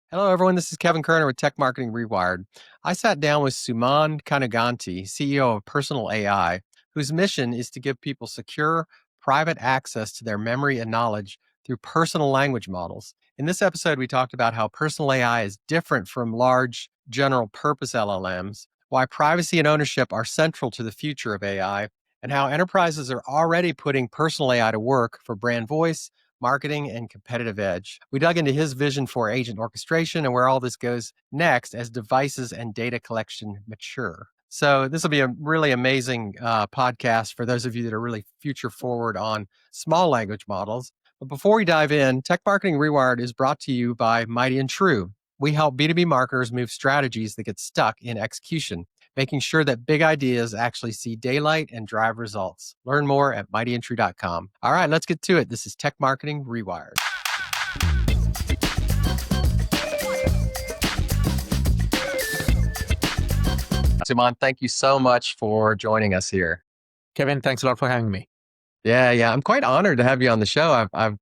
Hello, everyone. This is Kevin Kerner with Tech Marketing Rewired. I sat down with Suman Kanuganti, CEO of Personal.ai, whose mission is to give people secure, private access to their memory and knowledge through personal language models. In this episode, we talked about how Personal.ai is different from large general purpose LLMs, why privacy and ownership are central to the future of AI, and how enterprises are already putting Personal.ai to work for brand voice, marketing, and competitive edge. We dug into his vision for agent orchestration and where all this goes next as devices and data collection mature. So, this will be a really amazing podcast for those of you that are really future forward on small language models. But before we dive in, Tech Marketing Rewired is brought to you by Mighty and True. We help B2B marketers move strategies that get stuck in execution, making sure that big ideas actually see daylight and drive results. Learn more at mightyandtrue.com. All right, let's get to it. This is Tech Marketing Rewired. Suman, thank you so much for joining us here. Kevin, thanks a lot for having me. Yeah. I'm quite honored to have you on the show. I've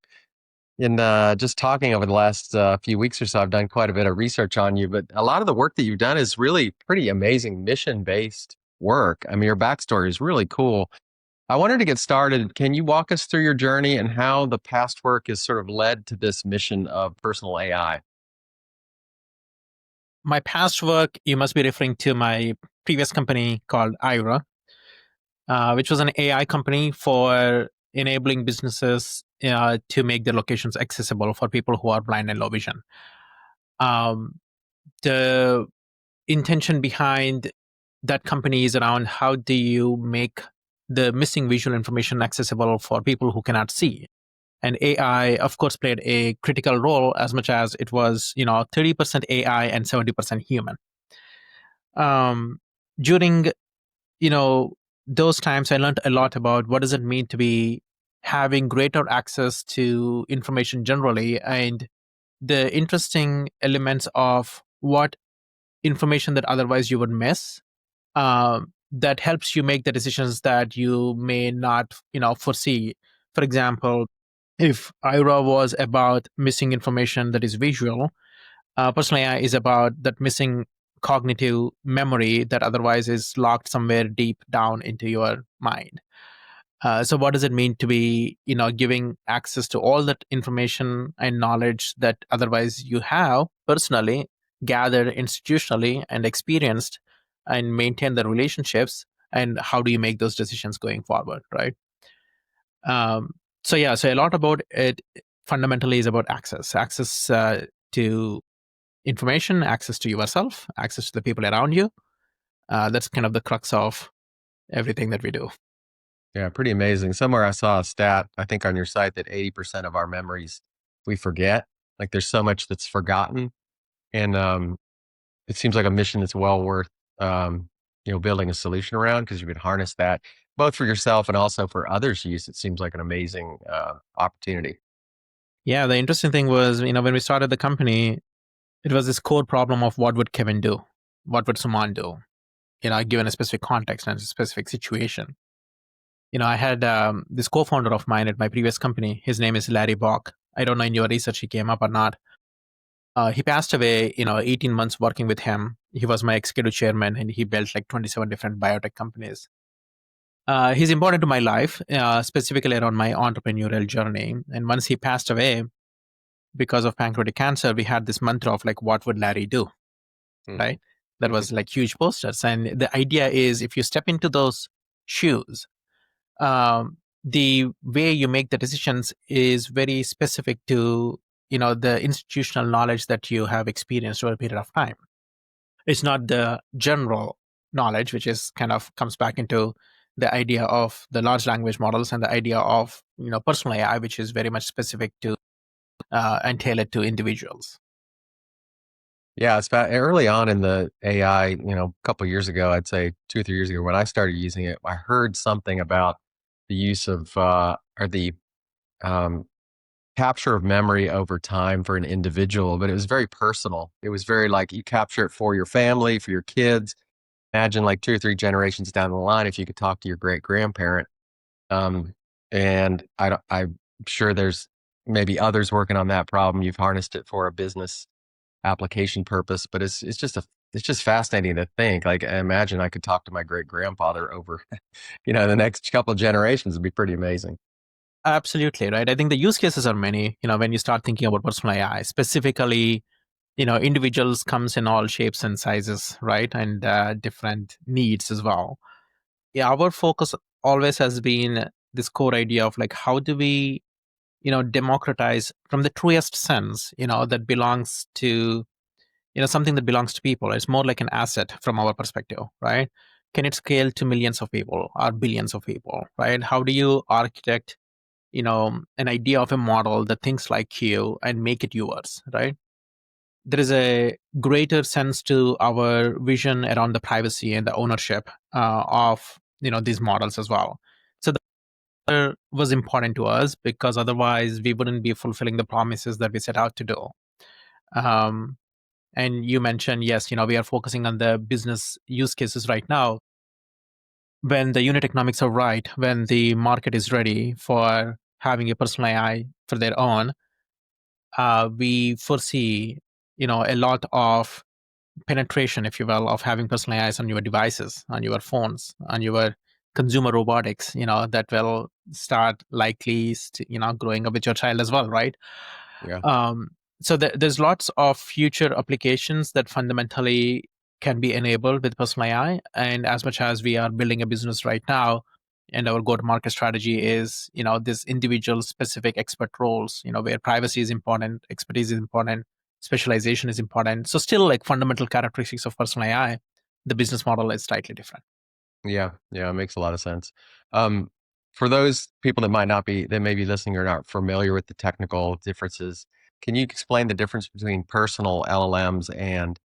in just talking over the last few weeks or so, I've done quite a bit of research on you, but a lot of the work that you've done is really pretty amazing mission-based work. I mean, your backstory is really cool. I wanted to get started. Can you walk us through your journey and how the past work has sort of led to this mission of personal AI? My past work, you must be referring to my previous company called Ira, which was an AI company for enabling businesses to make their locations accessible for people who are blind and low vision. The intention behind that company is around how do you make the missing visual information accessible for people who cannot see. And AI, of course, played a critical role as much as it was, 30% AI and 70% human. During, those times, I learned a lot about what does it mean to be having greater access to information generally, and the interesting elements of what information that otherwise you would miss. That helps you make the decisions that you may not, foresee. For example, if IRA was about missing information that is visual, Personal AI is about that missing cognitive memory that otherwise is locked somewhere deep down into your mind. So what does it mean to be, giving access to all that information and knowledge that otherwise you have personally gathered institutionally and experienced and maintain the relationships, and how do you make those decisions going forward, right? So a lot about it fundamentally is about access to information, access to yourself, access to the people around you. That's kind of the crux of everything that we do. Yeah, pretty amazing. Somewhere I saw a stat, I think on your site, that 80% of our memories we forget. Like there's so much that's forgotten. And it seems like a mission that's well worth building a solution around, because you could harness that both for yourself and also for others' use. It seems like an amazing opportunity. Yeah, the interesting thing was, when we started the company, it was this core problem of what would Kevin do? What would Suman do? Given a specific context and a specific situation. I had this co-founder of mine at my previous company. His name is Larry Bach. I don't know in your research he came up or not. He passed away, 18 months working with him. He was my executive chairman and he built like 27 different biotech companies. He's important to my life, specifically around my entrepreneurial journey. And once he passed away, because of pancreatic cancer, we had this mantra of like, what would Larry do? Right? That was like huge posters. And the idea is if you step into those shoes, the way you make the decisions is very specific to, the institutional knowledge that you have experienced over a period of time. It's not the general knowledge, which is kind of comes back into the idea of the large language models and the idea of, personal AI, which is very much specific to and tailored to individuals. Yeah, it's early on in the AI, a couple of years ago, I'd say 2 or 3 years ago, when I started using it, I heard something about the use of or the um, capture of memory over time for an individual, but it was very personal. It was very like you capture it for your family, for your kids. Imagine like 2 or 3 generations down the line, if you could talk to your great grandparent. And I'm sure there's maybe others working on that problem. You've harnessed it for a business application purpose, but it's just fascinating to think. Like, I imagine I could talk to my great grandfather over, the next couple of generations. Would be pretty amazing. Absolutely, right? I think the use cases are many, when you start thinking about personal AI, specifically, individuals comes in all shapes and sizes, right? And different needs as well. Yeah, our focus always has been this core idea of like, how do we, democratize from the truest sense, that belongs to, something that belongs to people. It's more like an asset from our perspective, right? Can it scale to millions of people or billions of people, right? How do you architect, an idea of a model that thinks like you and make it yours, right? There is a greater sense to our vision around the privacy and the ownership of these models as well. So that was important to us because otherwise we wouldn't be fulfilling the promises that we set out to do. Um, and you mentioned, yes, we are focusing on the business use cases right now. When the unit economics are right, when the market is ready for having a personal AI for their own, we foresee, a lot of penetration, if you will, of having personal AIs on your devices, on your phones, on your consumer robotics, that will start likely, growing up with your child as well, right? Yeah. Um, so there's lots of future applications that fundamentally can be enabled with personal AI. And as much as we are building a business right now, and our go-to-market strategy is, this individual specific expert roles, where privacy is important, expertise is important, specialization is important. So still like fundamental characteristics of personal AI, the business model is slightly different. Yeah, yeah, it makes a lot of sense. Um, for those people that might not be, that may be listening or not familiar with the technical differences, can you explain the difference between personal LLMs and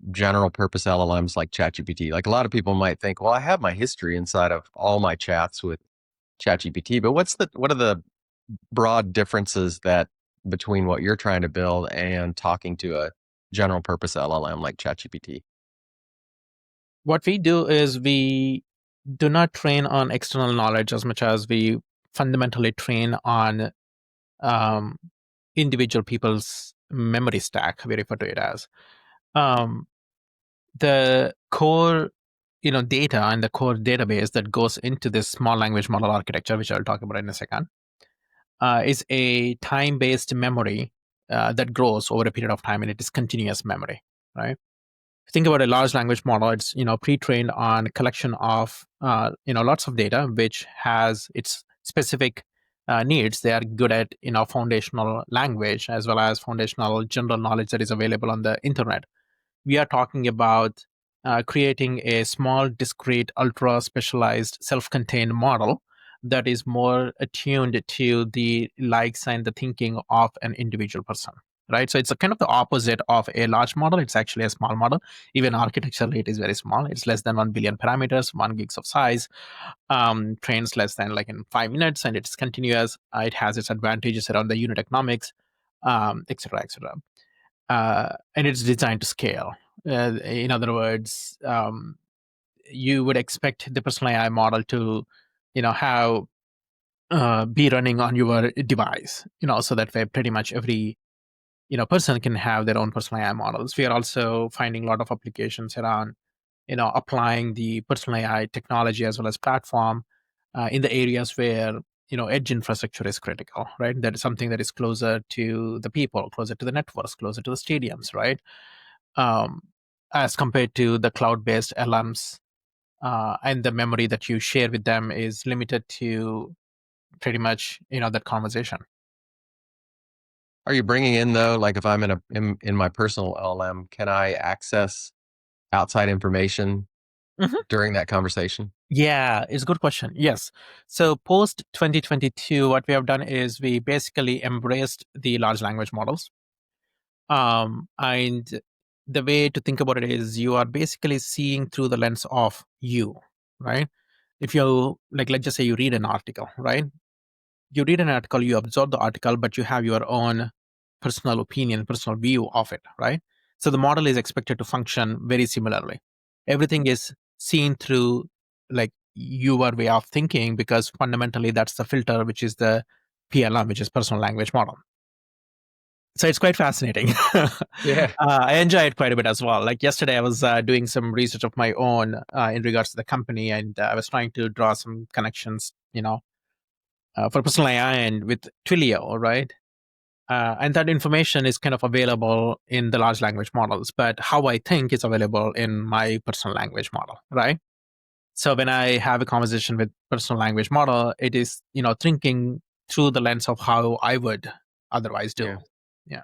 general purpose LLMs like ChatGPT? Like a lot of people might think, well, I have my history inside of all my chats with ChatGPT, but what are the broad differences that between what you're trying to build and talking to a general purpose LLM like ChatGPT? What we do is we do not train on external knowledge as much as we fundamentally train on um, individual people's memory stack, we refer to it as. Um, the core data and the core database that goes into this small language model architecture, which I'll talk about in a second, is a time-based memory that grows over a period of time, and it is continuous memory, right? Think about a large language model. It's pre-trained on a collection of lots of data, which has its specific needs. They are good at foundational language as well as foundational general knowledge that is available on the internet. We are talking about creating a small, discrete, ultra specialized, self contained model that is more attuned to the likes and the thinking of an individual person. Right. So it's a kind of the opposite of a large model. It's actually a small model. Even architecturally, it is very small. It's less than 1 billion parameters, 1 gigs of size, trains less than like in 5 minutes, and it's continuous. It has its advantages around the unit economics, et cetera, et cetera, and it's designed to scale. In other words, you would expect the personal AI model to, have be running on your device, so that way pretty much every person can have their own personal AI models. We are also finding a lot of applications around applying the personal AI technology as well as platform in the areas where edge infrastructure is critical, right? That is something that is closer to the people, closer to the networks, closer to the stadiums, right? um, as compared to the cloud-based LMs, and the memory that you share with them is limited to pretty much that conversation. Are you bringing in though, like if I'm in my personal LLM, can I access outside information Mhm. during that conversation? Yeah, it's a good question. Yes. So post 2022, what we have done is we basically embraced the large language models. And the way to think about it is you are basically seeing through the lens of you, right? If you like, let's just say you read an article, right? You read an article, you absorb the article, but you have your own personal opinion, personal view of it, right? So the model is expected to function very similarly. Everything is seen through like your way of thinking because fundamentally that's the filter, which is the PLM, which is personal language model. So it's quite fascinating. Yeah. I enjoy it quite a bit as well. Like yesterday, I was doing some research of my own in regards to the company, and I was trying to draw some connections, for personal AI and with Twilio, right? And that information is kind of available in the large language models, but how I think is available in my personal language model, right? So when I have a conversation with personal language model, it is, thinking through the lens of how I would otherwise do. Yeah. Yeah,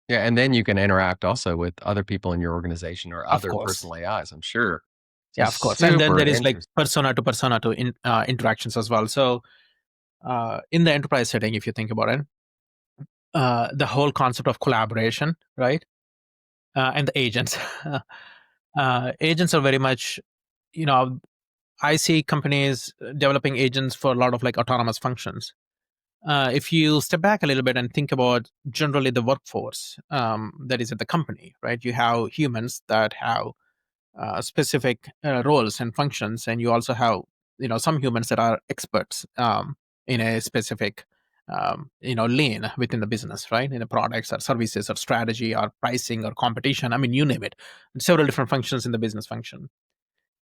Yeah. And then you can interact also with other people in your organization or of other course. personal AIs, I'm sure. So Yeah, of course. And then super there is like interesting. persona to interactions as well. So in the enterprise setting, if you think about it, the whole concept of collaboration, right? And the agents. Agents are very much, you know, I see companies developing agents for a lot of like autonomous functions. If you step back a little bit and think about generally the workforce that is at the company, right? You have humans that have specific roles and functions, and you also have some humans that are experts in a specific lane within the business, right? In the products or services or strategy or pricing or competition. I mean, you name it. Several different functions in the business function.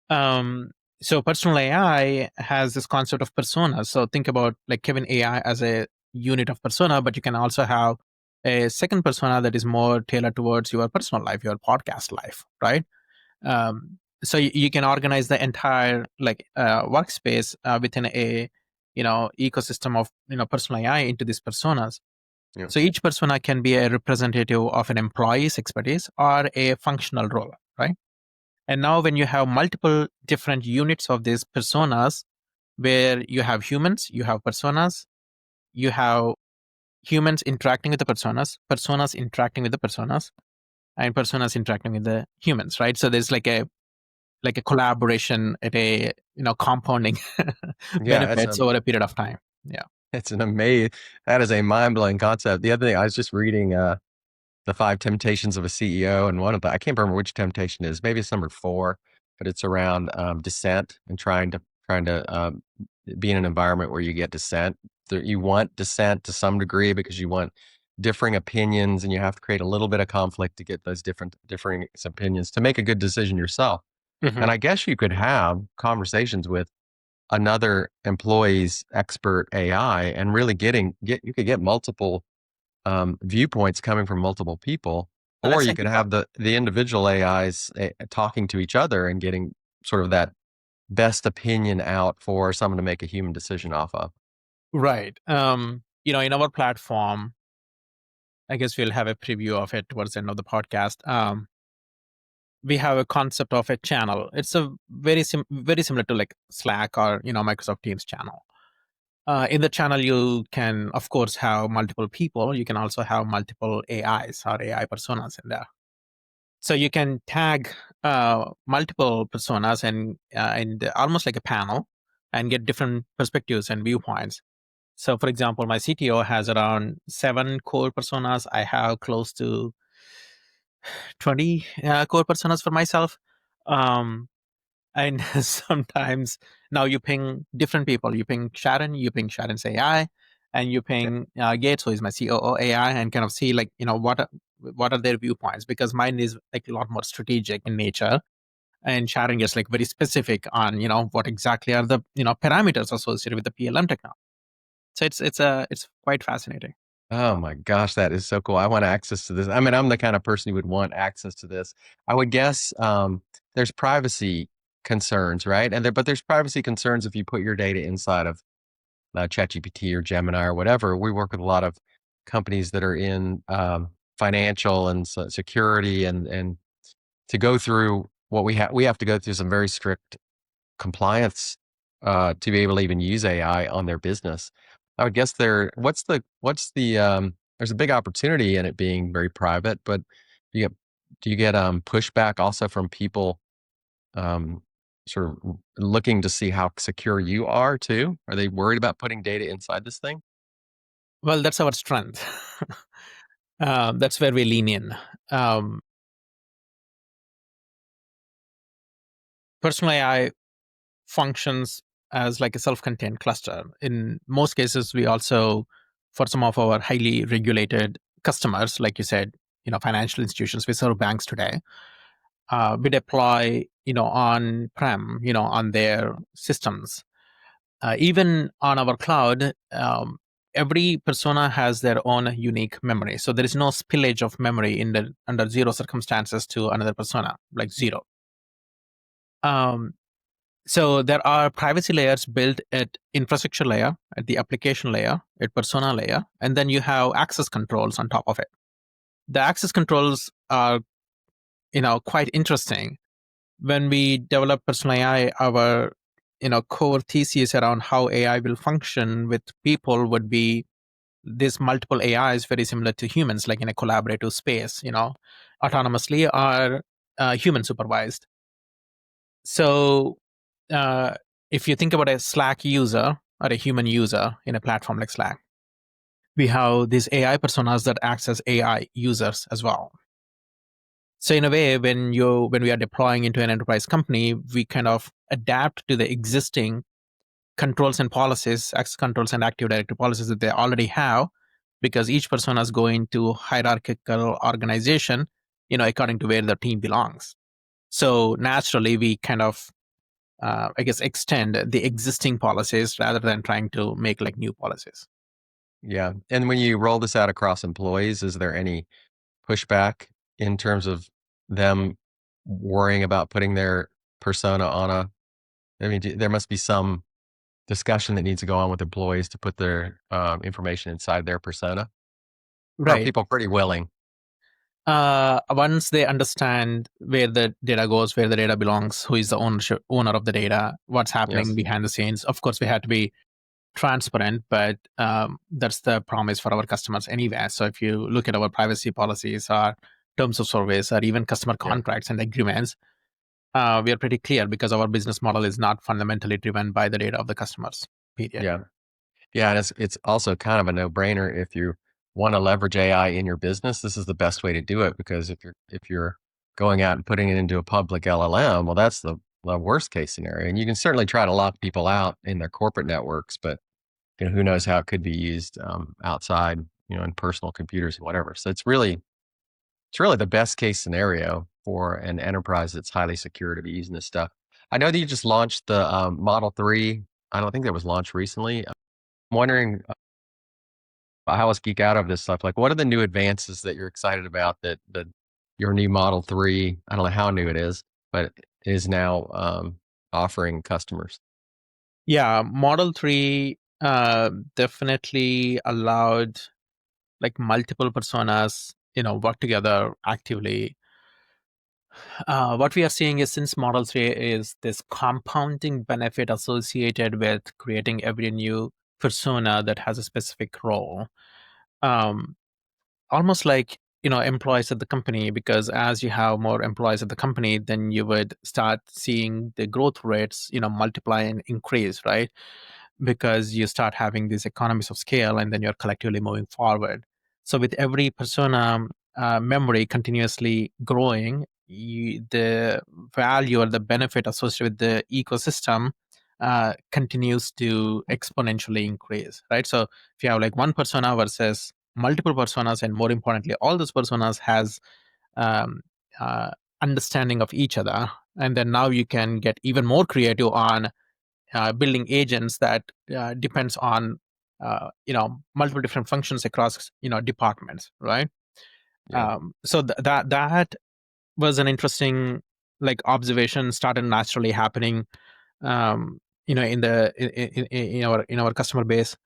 um, so personal AI has this concept of personas. So think about like Kevin AI as a unit of persona, but you can also have a second persona that is more tailored towards your personal life, your podcast life, right? So you can organize the entire like workspace within a ecosystem of personal AI into these personas. Yeah. So each persona can be a representative of an employee's expertise or a functional role, right? And now, when you have multiple different units of these personas, where you have humans, you have personas, you have humans interacting with the personas, personas interacting with the personas, and personas interacting with the humans, right? So there's like a collaboration at a compounding Yeah. benefits over a period of time. Yeah. It's an amazing, that is a mind blowing concept. The other thing, I was just reading, the 5 Temptations of a CEO, and one of the I can't remember which temptation it is, maybe it's number 4, but it's around, dissent and trying to be in an environment where you get dissent. You want dissent to some degree because you want differing opinions, and you have to create a little bit of conflict to get those differing opinions to make a good decision yourself. Hmm. And I guess you could have conversations with another employee's expert AI and really get you could get multiple viewpoints coming from multiple people, or That's you a could good one. have the individual AIs talking to each other and getting sort of that best opinion out for someone to make a human decision off of. Right. In our platform, I guess we'll have a preview of it towards the end of the podcast. We have a concept of a channel. It's a very similar to like Slack or Microsoft Teams channel. In the channel, you can of course have multiple people. You can also have multiple AIs or AI personas in there. So you can tag multiple personas and almost like a panel and get different perspectives and viewpoints. So, for example, my CTO has around 7 core personas. I have close to 20 core personas for myself. Um, and sometimes now you ping different people. You ping Sharon's AI, and you Yeah. ping Gates, who is my COO AI, and kind of see like, what are their viewpoints? Because mine is like a lot more strategic in nature. And Sharon is like very specific on, what exactly are the, parameters associated with the PLM technology. So it's quite fascinating. Oh my gosh, that is so cool. I want access to this. I mean, I'm the kind of person who would want access to this. I would guess there's privacy concerns, right? But there's privacy concerns if you put your data inside of ChatGPT or Gemini or whatever. We work with a lot of companies that are in financial and security, and to go through what we have to go through some very strict compliance to be able to even use AI on their business. I would guess there's a big opportunity in it being very private, but do you get pushback also from people um, sort of looking to see how secure you are too? Are they worried about putting data inside this thing? Well, that's our strength. That's where we lean in. Um, Personal AI functions as like a self-contained cluster. In most cases, we also, for some of our highly regulated customers, like you said, financial institutions, we serve banks today. We deploy, on-prem, on their systems. Even on our cloud, every persona has their own unique memory. So there is no spillage of memory under zero circumstances to another persona, like zero. Um, so there are privacy layers built at infrastructure layer, at the application layer, at persona layer, and then you have access controls on top of it. The access controls are, quite interesting. When we develop Personal AI, our core thesis around how AI will function with people would be this multiple AI is very similar to humans, like in a collaborative space, autonomously or human supervised. So uh, if you think about a Slack user or a human user in a platform like Slack, we have these AI personas that acts as AI users as well. So in a way, when we are deploying into an enterprise company, we kind of adapt to the existing controls and policies, access controls and active directory policies that they already have, because each persona is going to hierarchical organization, according to where the team belongs. So naturally, we kind of, I guess, extend the existing policies rather than trying to make like new policies. Yeah. And when you roll this out across employees, is there any pushback in terms of them worrying about putting their persona on a, I mean, there must be some discussion that needs to go on with employees to put their information inside their persona. Or are Right. people pretty willing? Once they understand where the data goes, where the data belongs, who is the owner of the data, what's happening Yes. behind the scenes. Of course, we have to be transparent, but that's the promise for our customers anyway. So if you look at our privacy policies, our terms of service, or even customer Yeah. contracts and agreements, we are pretty clear because our business model is not fundamentally driven by the data of the customers. Period. Yeah. Yeah, and it's also kind of a no-brainer if you wanna leverage AI in your business, this is the best way to do it because if you're going out and putting it into a public LLM, well, that's the worst case scenario, and you can certainly try to lock people out in their corporate networks, but, who knows how it could be used, outside, in personal computers and whatever. So it's really the best case scenario for an enterprise that's highly secure to be using this stuff. I know that you just launched the, Model 3. I don't think that was launched recently. I'm wondering I always geek out of this stuff. Like, what are the new advances that you're excited about that your new Model 3, I don't know how new it is, but is now offering customers? Yeah, Model 3 definitely allowed like multiple personas, work together actively. What we are seeing is since Model 3 is this compounding benefit associated with creating every new persona that has a specific role. Um, Almost like employees at the company, because as you have more employees at the company, then you would start seeing the growth rates multiply and increase, right? Because you start having these economies of scale and then you're collectively moving forward. So with every persona memory continuously growing, the value or the benefit associated with the ecosystem continues to exponentially increase, right? So if you have like one persona versus multiple personas, and more importantly all those personas has um, uh, understanding of each other, and then now you can get even more creative on building agents that depends on multiple different functions across departments, right? Yeah. So that was an interesting like observation started naturally happening in the in our customer base.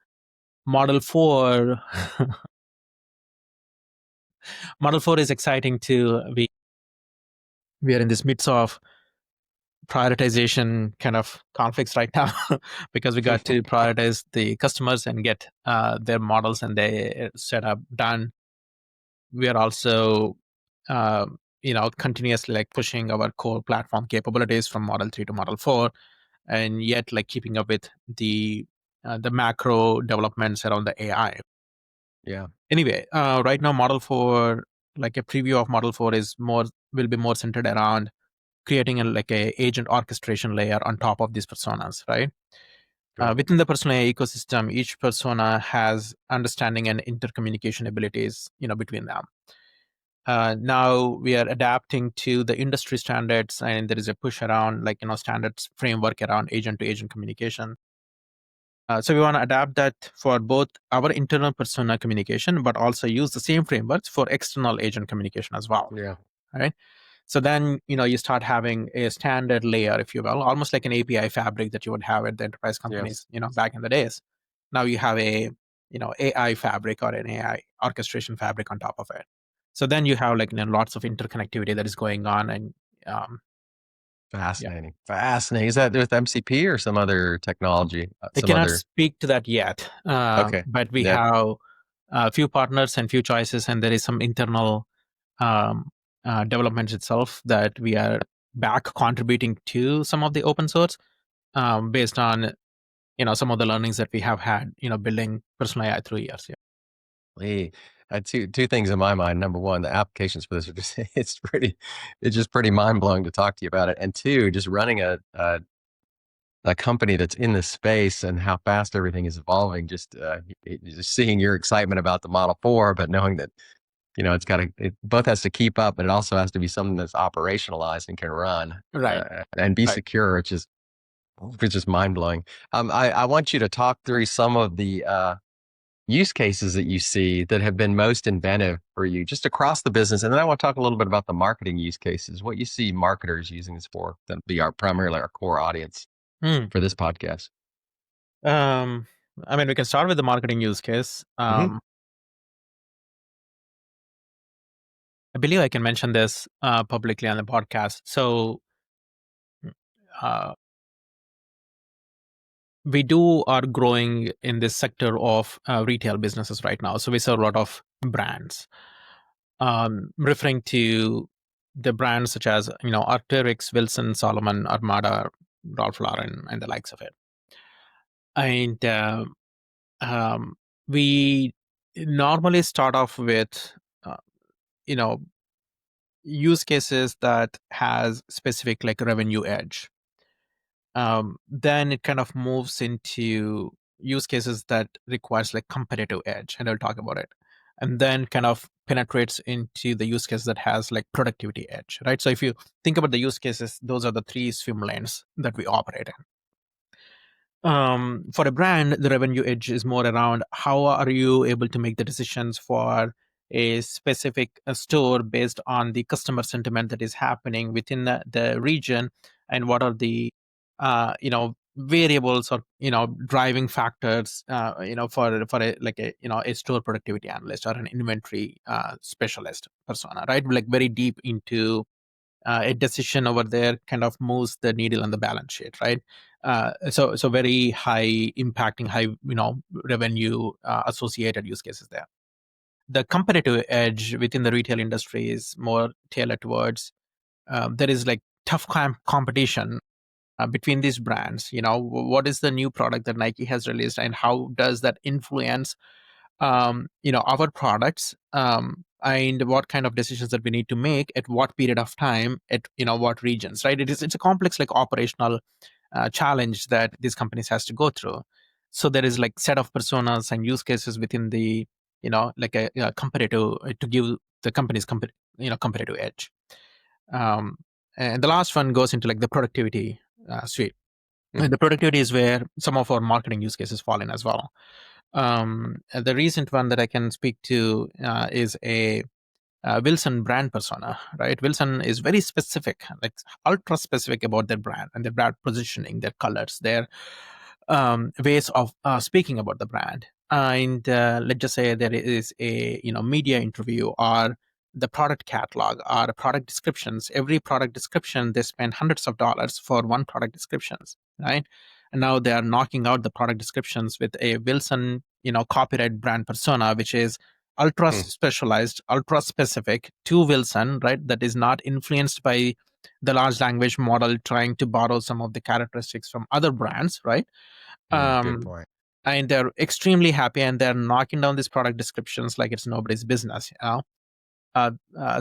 Model 4 Model 4 is exciting too. We are in this midst of prioritization kind of conflicts right now because we got to prioritize the customers and get their models and their setup done. We are also continuously like pushing our core platform capabilities from Model 3 to Model 4, and yet like keeping up with the macro developments around the AI. Yeah. Anyway, right now Model 4, like a preview of Model 4 is more will be more centered around creating like a agent orchestration layer on top of these personas, right? Cool. Within the personal AI ecosystem, each persona has understanding and intercommunication abilities, between them. Now we are adapting to the industry standards, and there is a push around standards framework around agent to agent communication. So we want to adapt that for both our internal persona communication, but also use the same frameworks for external agent communication as well. Yeah. Right. So then, you start having a standard layer, if you will, almost like an API fabric that you would have at the enterprise Yes. companies, back in the days. Now you have a, AI fabric or an AI orchestration fabric on top of it. So then you have lots of interconnectivity that is going on, and yeah, Fascinating. Fascinating. Is that with MCP or some other technology? I Some cannot other. speak to that yet, Okay. but we That. have a few partners and few choices, and there is some internal um, developments itself that we are back contributing to some of the open source, based on some of the learnings that we have had building personal AI through years. Yeah. Lee, I had two things in my mind. Number one, the applications for this are just it's just pretty mind blowing to talk to you about it. And two, just running a company that's in this space and how fast everything is evolving. Just seeing your excitement about the Model 4, but knowing that it both has to keep up, but it also has to be something that's operationalized and can run Right. and be Right. secure, which is mind blowing. I want you to talk through some of the use cases that you see that have been most inventive for you just across the business. And then I want to talk a little bit about the marketing use cases, what you see marketers using this for, that'll be primarily our core audience Hmm. for this podcast. Um, I mean, we can start with the marketing use case. Hmm. I believe I can mention this publicly on the podcast. So, uh, we are growing in this sector of retail businesses right now. So we serve a lot of brands, referring to the brands such as Arc'teryx, Wilson, Solomon, Armada, Ralph Lauren, and the likes of it. And um, we normally start off with uh, you know use cases that has specific revenue edge. Then it kind of moves into use cases that requires competitive edge, and I'll talk about it. And then kind of penetrates into the use case that has productivity edge, right? So if you think about the use cases, those are the three swim lanes that we operate in. For a brand, the revenue edge is more around how are you able to make the decisions for a specific store based on the customer sentiment that is happening within the region, and what are the variables or driving factors for a store productivity analyst or an inventory specialist persona, right? Very deep into a decision over there kind of moves the needle on the balance sheet, right? So very high impacting, high revenue associated use cases there. The competitive edge within the retail industry is more tailored towards there is tough competition between these brands. What is the new product that Nike has released, and how does that influence our products, and what kind of decisions that we need to make at what period of time at what regions, right? It's a complex operational challenge that these companies has to go through. So there is set of personas and use cases within the a competitive to give the companies competitive edge. um, and the last one goes into the productivity suite. And Hmm. the productivity is where some of our marketing use cases fall in as well. And the recent one that I can speak to is a Wilson brand persona, right? Wilson is very specific, ultra specific about their brand and their brand positioning, their colors, their ways of speaking about the brand. And let's just say there is a media interview or the product catalog or the product descriptions. Every product description, they spend hundreds of dollars for one product descriptions, right? And now they are knocking out the product descriptions with a Wilson, copyright brand persona, which is ultra Hmm. specialized, ultra specific to Wilson, right? That is not influenced by the large language model trying to borrow some of the characteristics from other brands, right? Good Um, point. and they're extremely happy, and they're knocking down these product descriptions like it's nobody's business.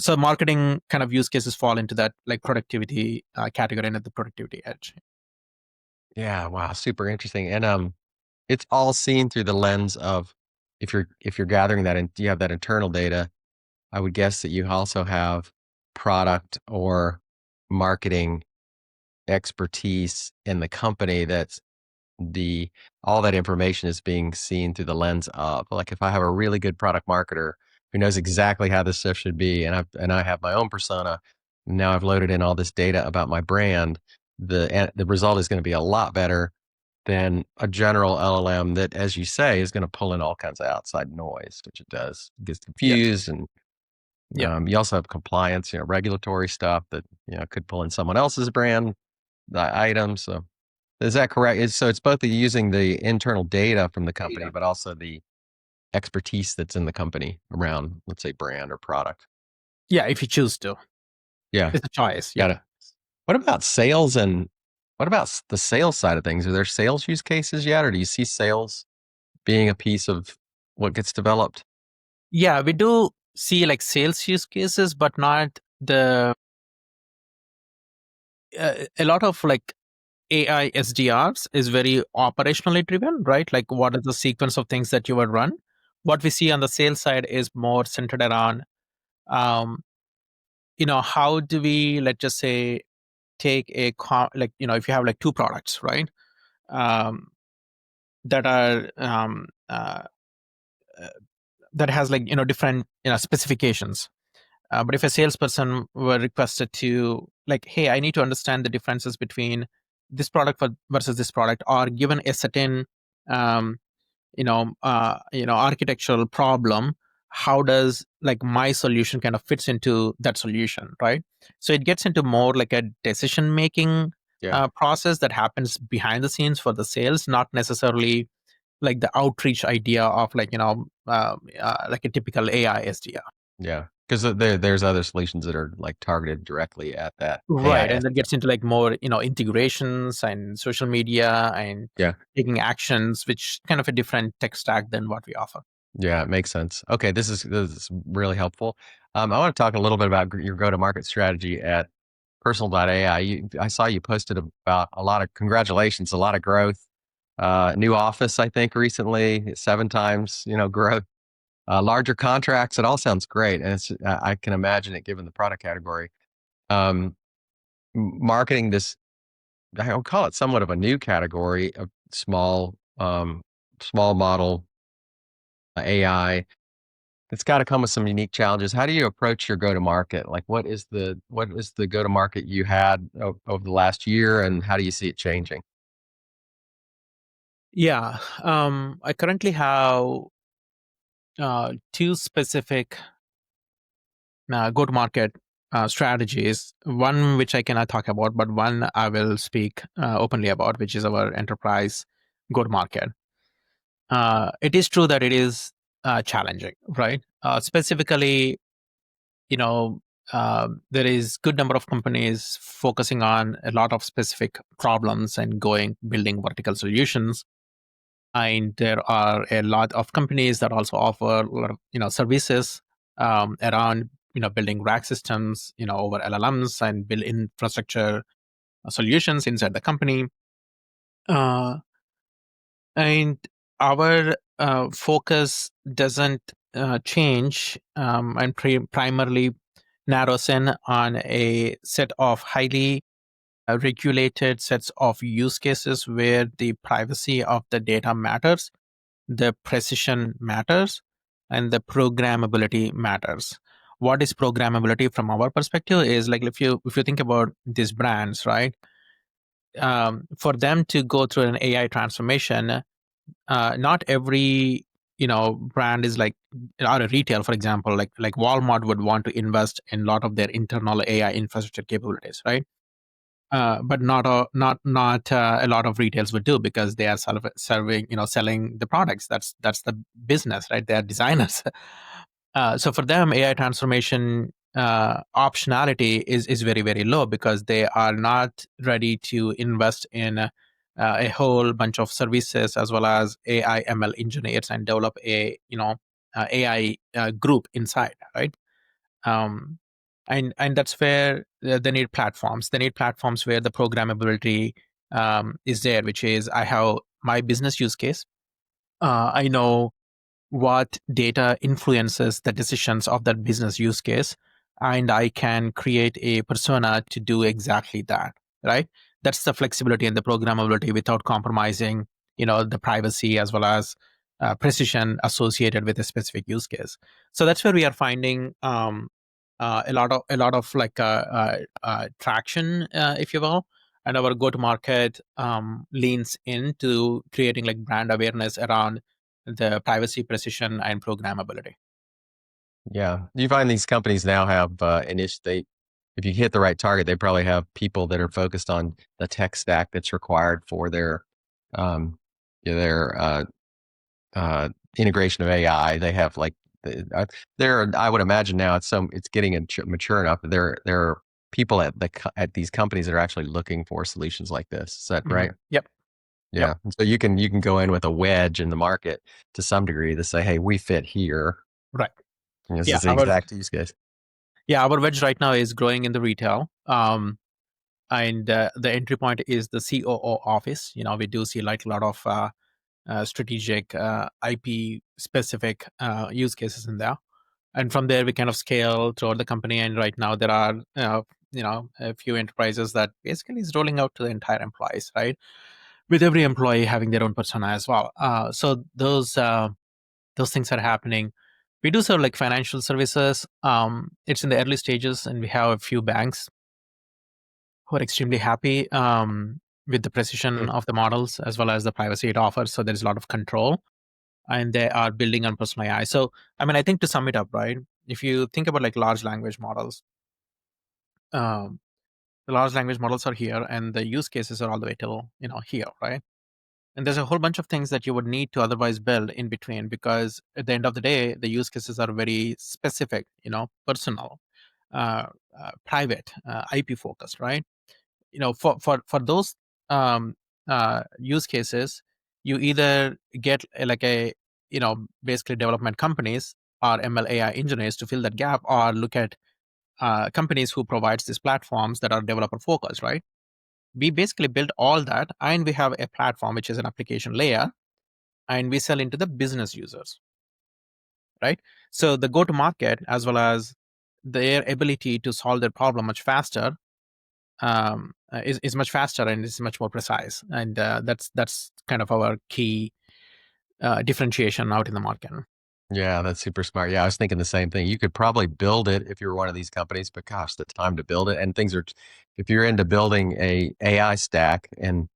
So marketing kind of use cases fall into that productivity category and at the productivity edge. Yeah, wow, super interesting. And it's all seen through the lens of if you're gathering that and you have that internal data, I would guess that you also have product or marketing expertise in the company that's the all that information is being seen through the lens of. Like, if I have a really good product marketer who knows exactly how this stuff should be, and I have my own persona, now I've loaded in all this data about my brand, the result is gonna be a lot better than a general LLM that, as you say, is gonna pull in all kinds of outside noise, which it does. It gets Yes. confused, and Yeah. you also have compliance, regulatory stuff that, could pull in someone else's brand, the item. So is that correct? So it's both using the internal data from the company, Data. but also the expertise that's in the company around, let's say, brand or product. Yeah, if you choose to. Yeah, It's a choice. Yeah. got it. What about sales and what about the sales side of things? Are there sales use cases yet, or do you see sales being a piece of what gets developed? Yeah, we do see like sales use cases, but not the a lot of like AI SDRs is very operationally driven, right? Like what is the sequence of things that you would run? What we see on the sales side is more centered around, um, how do we, let's just say, take like, if you have like two products, right? Um, that are, uh, that has like, different, specifications. But if a salesperson were requested to like, hey, I need to understand the differences between this product versus this product, or given a certain um, architectural problem, how does like my solution kind of fits into that solution, right? So it gets into more like a decision making Yeah, process that happens behind the scenes for the sales, not necessarily like the outreach idea of like like a typical AI SDR. yeah. Because there's other solutions that are like targeted directly at that Right, AIS. and that gets into like more, integrations and social media and Yeah, taking actions, which kind of a different tech stack than what we offer. yeah, it makes sense. Okay, this is really helpful. I want to talk a little bit about your go-to-market strategy at Personal.ai. I saw you posted about a lot of congratulations, a lot of growth, new office, I think recently, 7 times, growth, larger contracts. It all sounds great, and I can imagine it given the product category. Um, Marketing this, I would call it somewhat of a new category of small model AI. It's got to come with some unique challenges. How do you approach your go to market? Like, what is the go to market you had over the last year, and how do you see it changing? Yeah, I currently have two specific go-to-market strategies. One which I cannot talk about, but one I will speak openly about, which is our enterprise go-to-market. It is true that it is challenging, right? Specifically, you know, there is good number of companies focusing on a lot of specific problems and going building vertical solutions, and there are a lot of companies that also offer a lot of services around building rack systems over LLMs and build infrastructure solutions inside the company. uh, and our focus doesn't change, and primarily narrows in on a set of highly regulated sets of use cases where the privacy of the data matters, the precision matters, and the programmability matters. What is programmability from our perspective is like, if you think about these brands, right? For them to go through an AI transformation, not every brand is like, or a retail, for example, like Walmart would want to invest in a lot of their internal AI infrastructure capabilities, right? But not a lot of retails would do, because they are serving, selling the products. That's the business, right? They are designers. So for them, AI transformation optionality is very very low, because they are not ready to invest in a whole bunch of services as well as AI ML engineers and develop a AI group inside, right? um, and that's where they need platforms. They need platforms where the programmability is there, which is I have my business use case. I know what data influences the decisions of that business use case, and I can create a persona to do exactly that. Right? That's the flexibility and the programmability without compromising, the privacy as well as precision associated with a specific use case. So that's where we are finding a lot of like traction, if you will, and our go to market leans into creating like brand awareness around the privacy, precision, and programmability. Yeah. You find these companies now have if you hit the right target, they probably have people that are focused on the tech stack that's required for um, their integration of AI. They have like I would imagine now it's getting mature enough. There are people at these companies that are actually looking for solutions like this. Is that right? Yep. Yep. Yeah. And so you can go in with a wedge in the market to some degree to say, hey, we fit here. Right. And this Yeah. is the exact use case. Our wedge right now is growing in the retail. And the entry point is the COO office. We do see like a lot of strategic IP specific use cases in there. And from there, we kind of scale throughout the company. And right now, there are a few enterprises that basically is rolling out to the entire employees, right? With every employee having their own persona as well. So those things are happening. We do serve like financial services. It's in the early stages, and we have a few banks who are extremely happy with the precision Hmm. of the models as well as the privacy it offers. So there's a lot of control, and they are building on personal AI. So I mean, I think to sum it up, right? If you think about like large language models, um, the large language models are here, and the use cases are all the way till here, right? And there's a whole bunch of things that you would need to otherwise build in between, because at the end of the day, the use cases are very specific, personal, uh, private, IP focused, right? For those um, use cases, you either get like a basically development companies or ML AI engineers to fill that gap, or look at companies who provides these platforms that are developer focused, right? We basically build all that, and we have a platform which is an application layer, and we sell into the business users, right? So the go to market as well as their ability to solve their problem much faster, is much faster and is much more precise, and that's kind of our key differentiation out in the market. Yeah, that's super smart. Yeah, I was thinking the same thing. You could probably build it if you were one of these companies, but gosh, the time to build it and if you're into building a AI stack and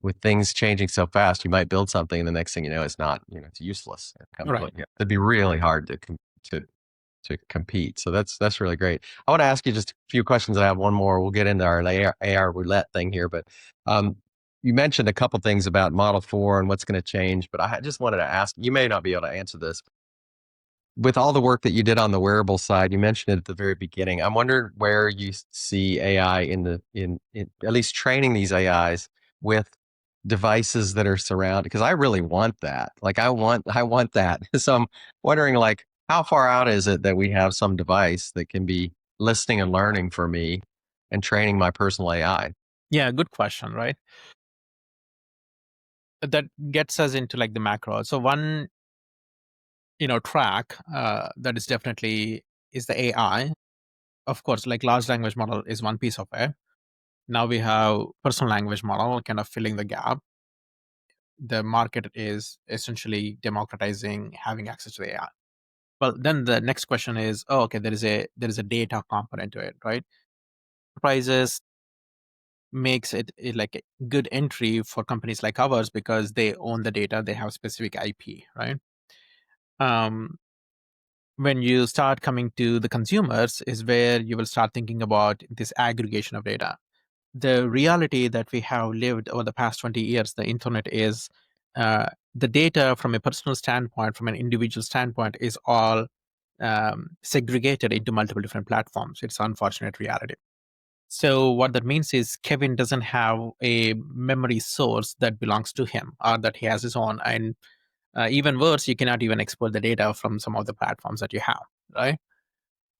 with things changing so fast, you might build something and the next thing you know, it's not, it's useless. Right. Yeah, it'd be really hard to to compete. So that's really great. I want to ask you just a few questions. I have one more. We'll get into our AR roulette thing here, but um, you mentioned a couple things about Model 4 and what's going to change, but I just wanted to ask, you may not be able to answer this. With all the work that you did on the wearable side, you mentioned it at the very beginning. I'm wondering where you see AI in at least training these AIs with devices that are surrounded, because I really want that. Like I want that. So I'm wondering like how far out is it that we have some device that can be listening and learning for me and training my personal AI? Yeah, good question, right? That gets us into like the macro. So one track that is definitely is the AI. Of course, like large language model is one piece of it. Now we have personal language model kind of filling the gap. The market is essentially democratizing having access to the AI. Well, then the next question is, oh, okay, there is a data component to it, right? Enterprises makes it like a good entry for companies like ours because they own the data, they have specific IP, right? Um, when you start coming to the consumers is where you will start thinking about this aggregation of data. The reality that we have lived over the past 20 years, the internet is the data from a personal standpoint, from an individual standpoint, is all segregated into multiple different platforms. It's an unfortunate reality. So what that means is Kevin doesn't have a memory source that belongs to him or that he has his own. And even worse, you cannot even export the data from some of the platforms that you have, right?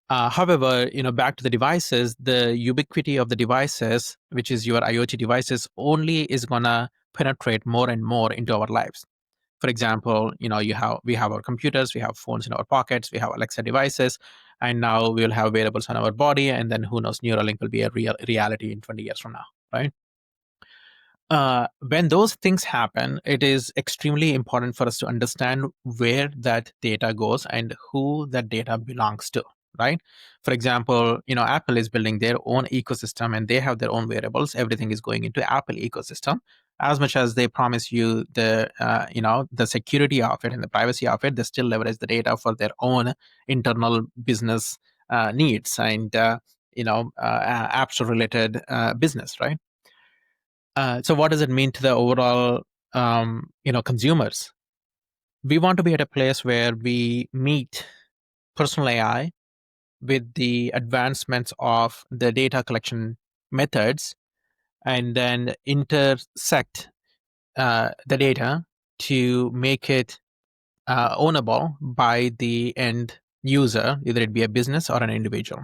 However, back to the devices, the ubiquity of the devices, which is your IoT devices, only is gonna penetrate more and more into our lives. For example, we have our computers, we have phones in our pockets, we have Alexa devices, and now we'll have wearables on our body, and then who knows, Neuralink will be a real reality in 20 years from now, right? When those things happen, it is extremely important for us to understand where that data goes and who that data belongs to, right? For example, Apple is building their own ecosystem and they have their own wearables. Everything is going into Apple ecosystem. As much as they promise you the security of it and the privacy of it, they still leverage the data for their own internal business needs and apps related business, right? So what does it mean to the overall consumers? We want to be at a place where we meet personal AI with the advancements of the data collection methods and then intersect the data to make it ownable by the end user, either it be a business or an individual,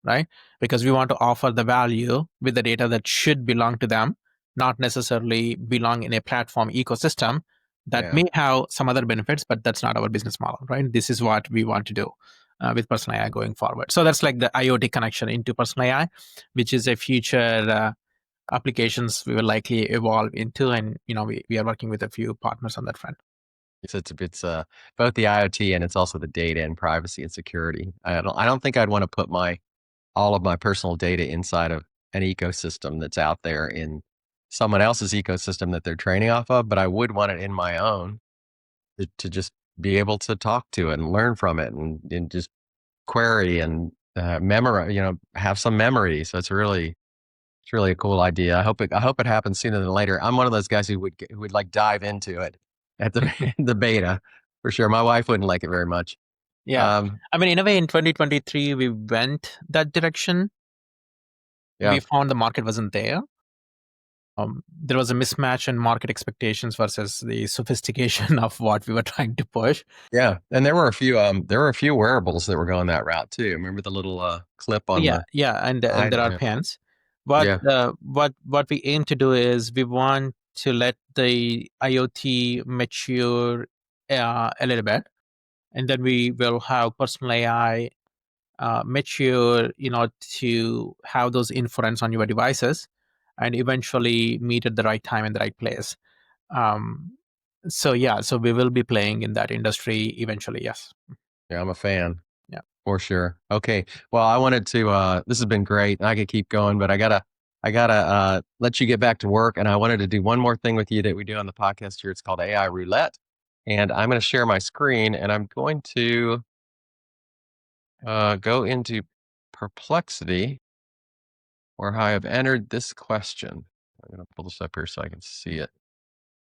right? Because we want to offer the value with the data that should belong to them, not necessarily belong in a platform ecosystem that Yeah. may have some other benefits, but that's not our business model, right? This is what we want to do with personal AI going forward. So that's like the IoT connection into personal AI, which is a future applications we will likely evolve into, and we are working with a few partners on that front. It's both the IoT and it's also the data and privacy and security. I don't think I'd want to put all of my personal data inside of an ecosystem that's out there in someone else's ecosystem that they're training off of, but I would want it in my own to just be able to talk to it and learn from it and just query and memorize, have some memory. So it's really a cool idea. I hope it happens sooner than later. I'm one of those guys who would like dive into it at the the beta for sure. My wife wouldn't like it very much. Yeah. Um, I mean, in a way, in 2023, we went that direction. yeah, We found the market wasn't there. There was a mismatch in market expectations versus the sophistication of what we were trying to push. yeah. And there were a few wearables that were going that route too. Remember the little clip on Yeah, the yeah, and side? there are Yeah, pens. But yeah, what we aim to do is we want to let the IoT mature a little bit, and then we will have personal AI mature, to have those inference on your devices, and eventually meet at the right time and the right place. Um, so yeah, so we will be playing in that industry eventually. Yes. yeah. I'm a fan. Yeah. For sure. Okay. Well, I wanted to this has been great. I could keep going, but I gotta let you get back to work. And I wanted to do one more thing with you that we do on the podcast here. It's called AI Roulette. And I'm going to share my screen and I'm going to go into Perplexity where I have entered this question. I'm going to pull this up here so I can see it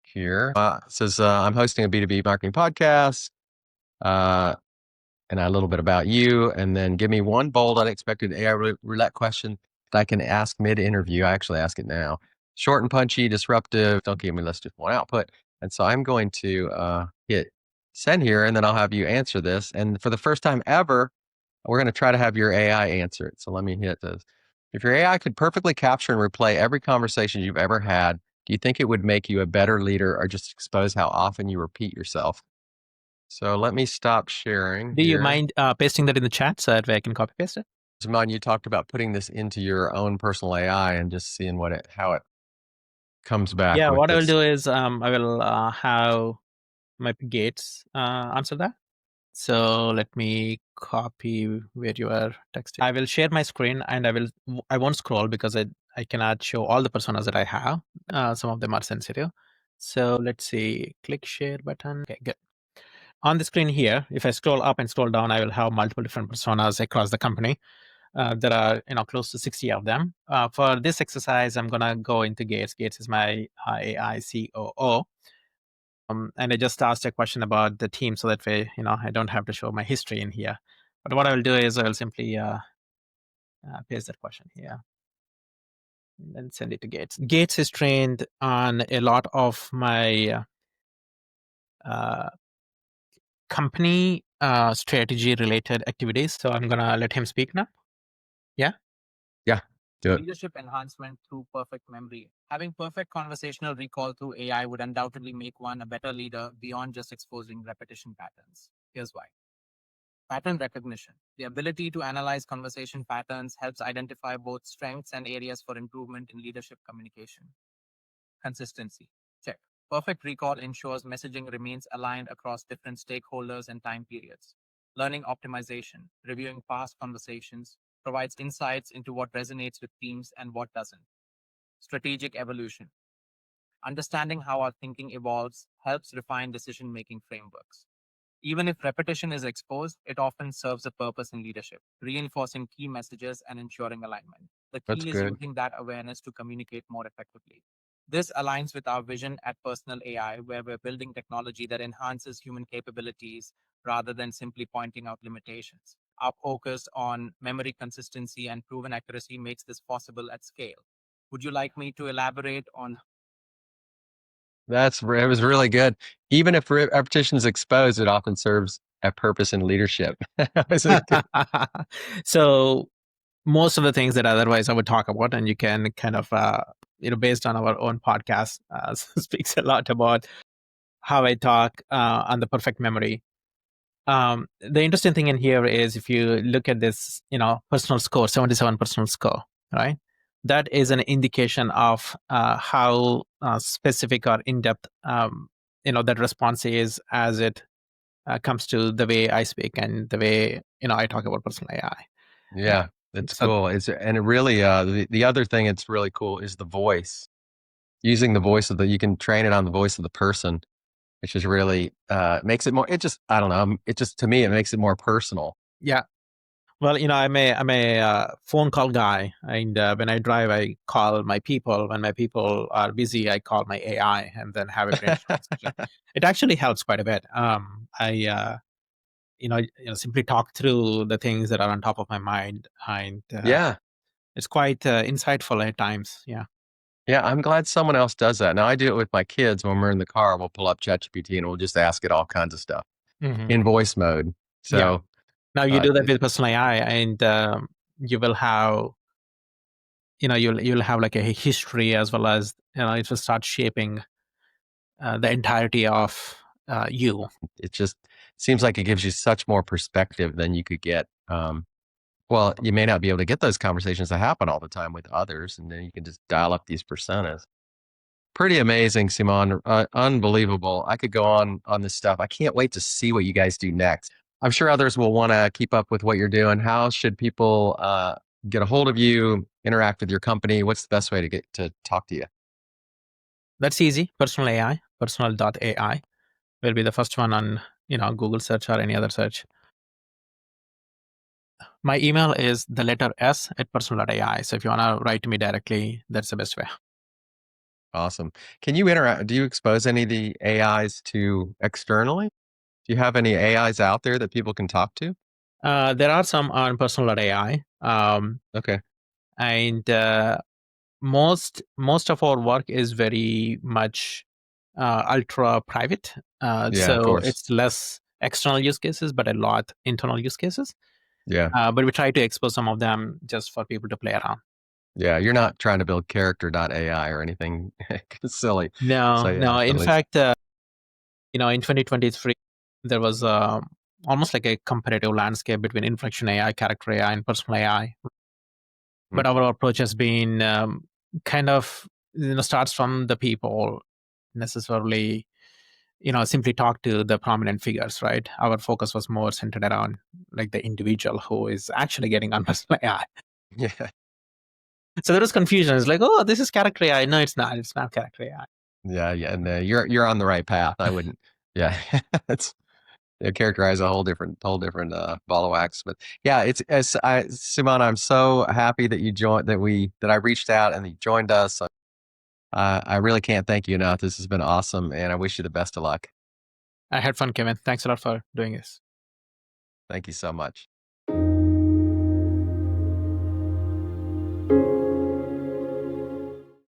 here. It says, I'm hosting a B2B marketing podcast. Uh, and a little bit about you, and then give me one bold, unexpected AI roulette question that I can ask mid-interview. I actually ask it now. Short and punchy, disruptive. Don't give me less just one output. And so I'm going to hit send here, and then I'll have you answer this. And for the first time ever, we're going to try to have your AI answer it. So let me hit this. If your AI could perfectly capture and replay every conversation you've ever had, do you think it would make you a better leader or just expose how often you repeat yourself? So let me stop sharing Do you here. mind pasting that in the chat so that way I can copy paste it? Zaman, you talked about putting this into your own personal AI and just seeing how it comes back Yeah. with What I will its. do is I will have my Gates answer that. So let me copy where you are texting. I will share my screen and I won't scroll because I cannot show all the personas that I have. Some of them are sensitive. So let's see. Click share button. Okay, good. On the screen here, if I scroll up and scroll down, I will have multiple different personas across the company. There are close to 60 of them. For this exercise, I'm gonna go into Gates. Gates is my AI COO. And I just asked a question about the team, so that way I don't have to show my history in here. But what I will do is I will simply paste that question here and then send it to Gates. Gates is trained on a lot of my company strategy related activities. So I'm gonna let him speak now. Yeah. Yeah, do it. Leadership enhancement through perfect memory. Having perfect conversational recall through AI would undoubtedly make one a better leader beyond just exposing repetition patterns. Here's why. Pattern recognition. The ability to analyze conversation patterns helps identify both strengths and areas for improvement in leadership communication. Consistency. Check. Perfect recall ensures messaging remains aligned across different stakeholders and time periods. Learning optimization. Reviewing past conversations provides insights into what resonates with teams and what doesn't. Strategic evolution. Understanding how our thinking evolves helps refine decision making frameworks. Even if repetition is exposed, it often serves a purpose in leadership, reinforcing key messages and ensuring alignment. The That's key is good. using that awareness to communicate more effectively. This aligns with our vision at Personal AI, where we're building technology that enhances human capabilities rather than simply pointing out limitations. Our focus on memory consistency and proven accuracy makes this possible at scale. Would you like me to elaborate on It was really good. Even if repetition is exposed, it often serves a purpose in leadership. That was a good- so most of the things that otherwise I would talk about, and you can kind of, based on our own podcast, speaks a lot about how I talk on the perfect memory. The interesting thing in here is if you look at this, personal score, 77 personal score, right? That is an indication of how specific or in depth, that response is as it comes to the way I speak and the way, I talk about personal AI. Uh, Yeah, that's so cool. And it really the other thing that's really cool is the voice. Using the voice of the you can train it on the voice of the person, which is really makes it more it just I don't know, it just to me it makes it more personal. yeah. Well, I'm a phone call guy, and when I drive, I call my people. When my people are busy, I call my AI, and then have a brainstorm session. It actually helps quite a bit. Simply talk through the things that are on top of my mind, and Yeah. it's quite insightful at times. Yeah. Yeah, I'm glad someone else does that. Now I do it with my kids when we're in the car, we'll pull up ChatGPT and we'll just ask it all kinds of stuff Hmm. in voice mode. Yeah. So, Now you do that it with personal AI, and you will have, you'll have like a history as well as it will start shaping the entirety of you. it just seems like it gives you such more perspective than you could get. Well, you may not be able to get those conversations that happen all the time with others, and then you can just dial up these personas. Pretty amazing, Simon. Unbelievable. I could go on this stuff. I can't wait to see what you guys do next. I'm sure others will want to keep up with what you're doing. How should people get a hold of you, interact with your company? What's the best way to get to talk to you? That's easy. Personal AI, personal.ai will be the first one on Google search or any other search. My email is the letter S at personal.ai. So if you want to write to me directly, that's the best way. Awesome. Can you interact? Do you expose any of the AIs to externally? Do you have any AIs out there that people can talk to? There are some on personal.ai, Okay. and most of our work is very much ultra private. Yeah, of So course. it's less external use cases, but a lot internal use cases. Yeah. But we try to expose some of them just for people to play around. Yeah. You're not trying to build character.ai or anything silly. So No, yeah, no. at In least. fact, in 2023, there was almost like a competitive landscape between inflection AI, character AI, and personal AI. Mm. But our approach has been kind of starts from the people necessarily simply talk to the prominent figures, right? Our focus was more centered around like the individual who is actually getting on personal AI. Yeah. So there was confusion. It's like, oh, this is character AI. No, it's not. It's not character AI. Yeah. Yeah. And you're on the right path. I wouldn't. Yeah. it's characterize a whole different ball of wax. But yeah, Simon, I'm so happy that you joined that I reached out and you joined us. I really can't thank you enough. This has been awesome, and I wish you the best of luck. I had fun, Kevin. Thanks a lot for doing this. Thank you so much.